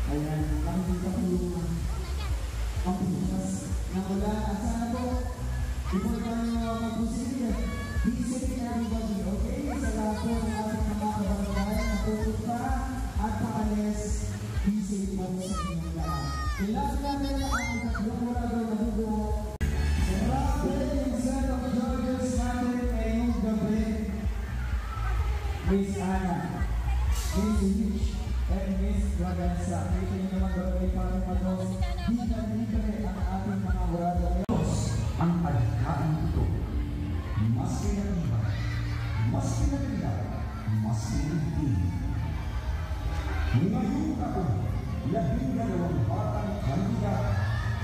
Ayan, nakikita ko yung ang pinas na wala. At sana po, before tayo mag-proceed, be safe everybody, okay? Sa lahat po ng ating mga kabarangay na pupunta at paalis, be safe po sa inyong lahat. Kailangan natin ang tatlong orador na bubuo. Grabe yung set of judges natin ngayong gabi. Miss Anna, Miss Rich, and Miss Braganza. Ito nyo naman barangay Father Matos. Libre ang ating mga orador. Ang adhikain ito, mas pinaganda, mas pinaganda, mas pinaganda. Ngayong taon, 12 batang kandidat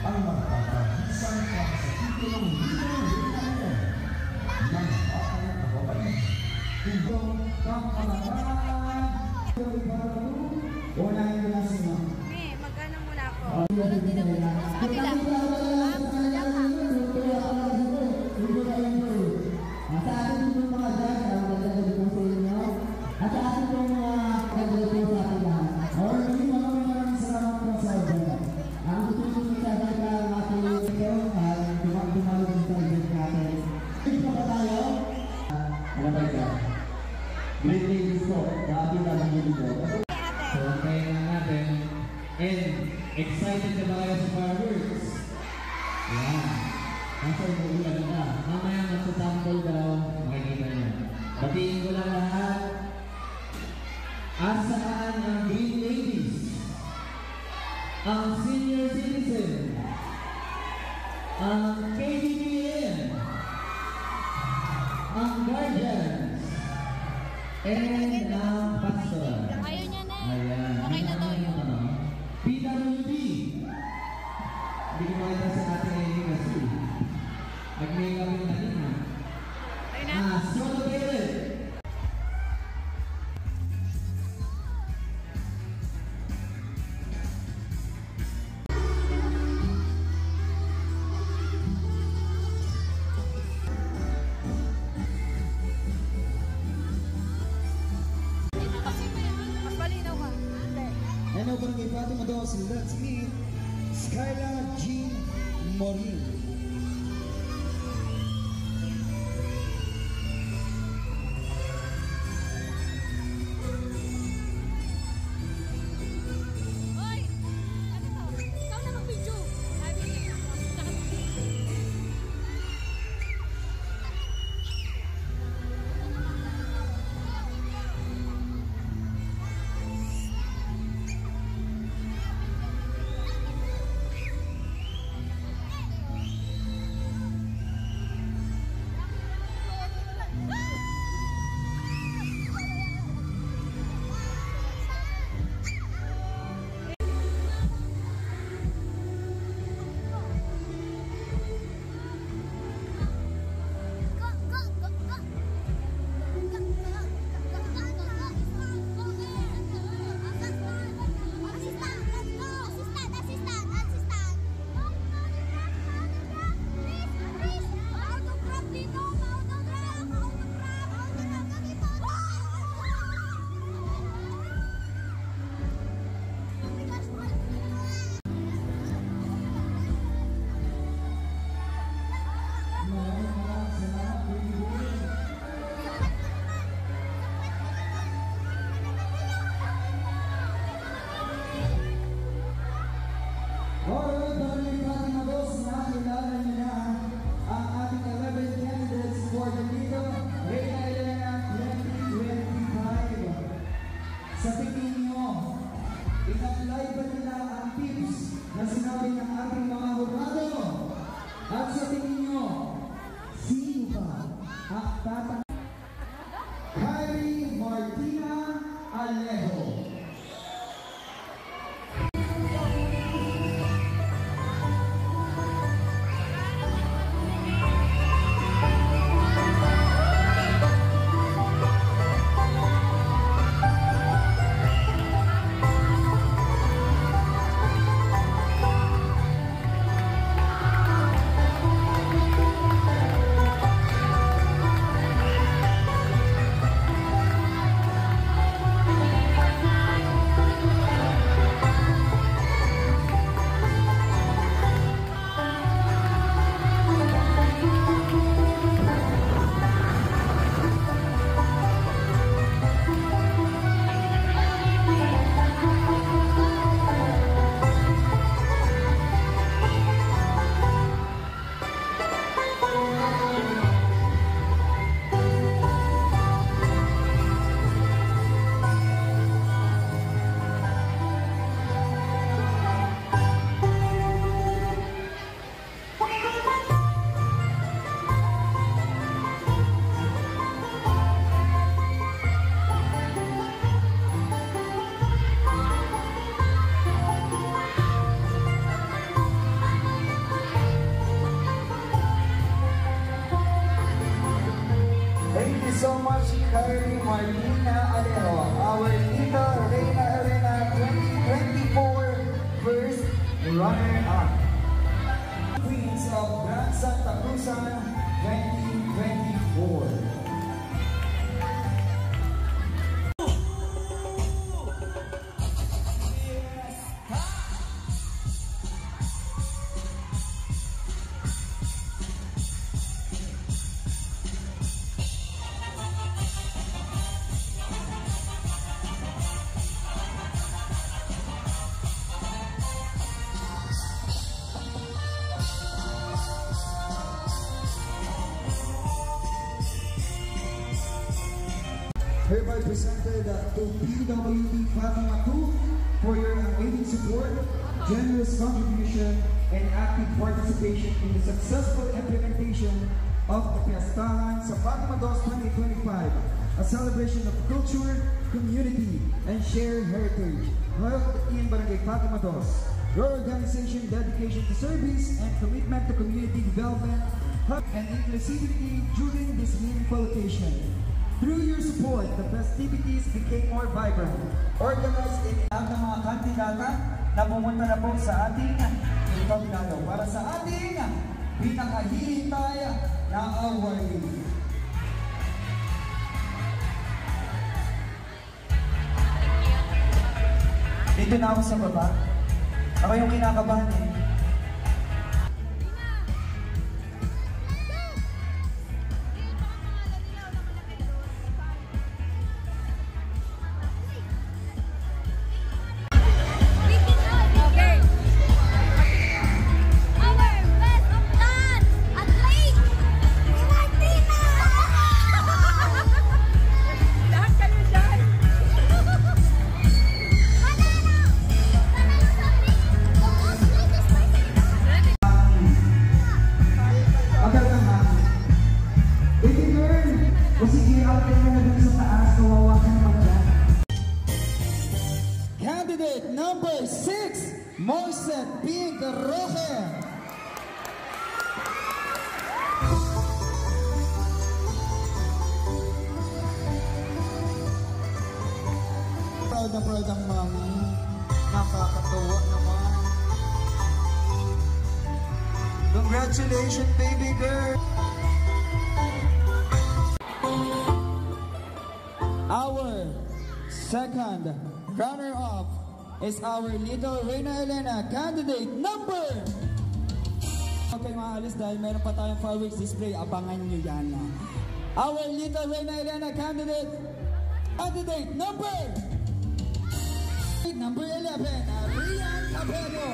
ang magpapagisan para sa titulong libreng renalyan ng batang kababaihan. Itong kapalaran, unahin ko na sino. Mag-ano muna ako. Sa ating pong mga dyan, magandang po sa inyo. At sa ating pong mga magandang po sa ating lahat. Maraming salamat po sa inyo. Ang tutulong sa ating ating dumalog sa event natin. Ito pa tayo. Ano ba ito? Great ladies po, sa ating lalangin po. So, kaya nga natin. And excited na ba kayo sa fireworks? Ayan. Nasa umuulan na. Mamaya magsasample daw, makikita niyo. Batiin ko lang lahat. Asaan ang Green Ladies? Ang Senior Citizen? Ang KBBM? Ang Guardians? And ang Pastor? Ayaw niya na. Ayan. Okay na to yun. PWD? Hindi ko makita sa ating ngayon kasi. Nag-makeup yung natin ha. Ayun na. Solo David. Mas malinaw ka. And now, barangay Father Matos, let's meet Skyla Jean Morin. Hoy! Ano to? Ikaw na mag-video. Sa tingin nyo, in-apply ba nila ang tips na sinabi ng ating mga hurado? At sa tingin nyo, sino ba ang tatang Kyrie Martina Alejo? hereby presented to PWD Fatima 2 for your unwavering support, generous contribution, and active participation in the successful implementation of the Fiestahan sa Fatima Dos 2025, a celebration of culture, community, and shared heritage held in Barangay Fatima Dos. Your organization, dedication to service, and commitment to community development and inclusivity during this meaningful occasion. Through your support, the festivities became more vibrant, organized in ang mga kandidata na pumunta na po sa ating ipagdalo para sa ating pinakahihintay na awardee. Dito na ako sa baba. Ako yung kinakabahan eh. Candidate number 6, Morset Pink Roque. Proud ang mami. Nakakatuwa naman. Congratulations, baby girl. Our second runner-up is our little Reyna Elena, candidate number. Okay, maalis dahil meron pa tayong fireworks display. Abangan nyo yan. Our little Reyna Elena, candidate number 11, Rian Cabello.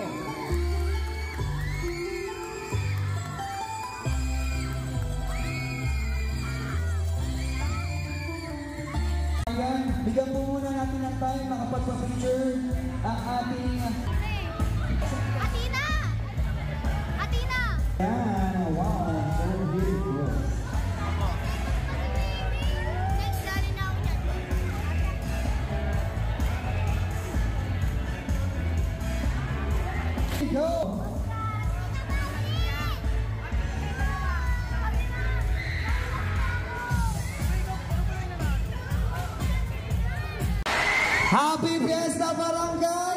Bigyan po muna natin ng time makapagpa-picture ang ating Athena! Yan, wow, so beautiful. Go! Happy Fiesta Barangay!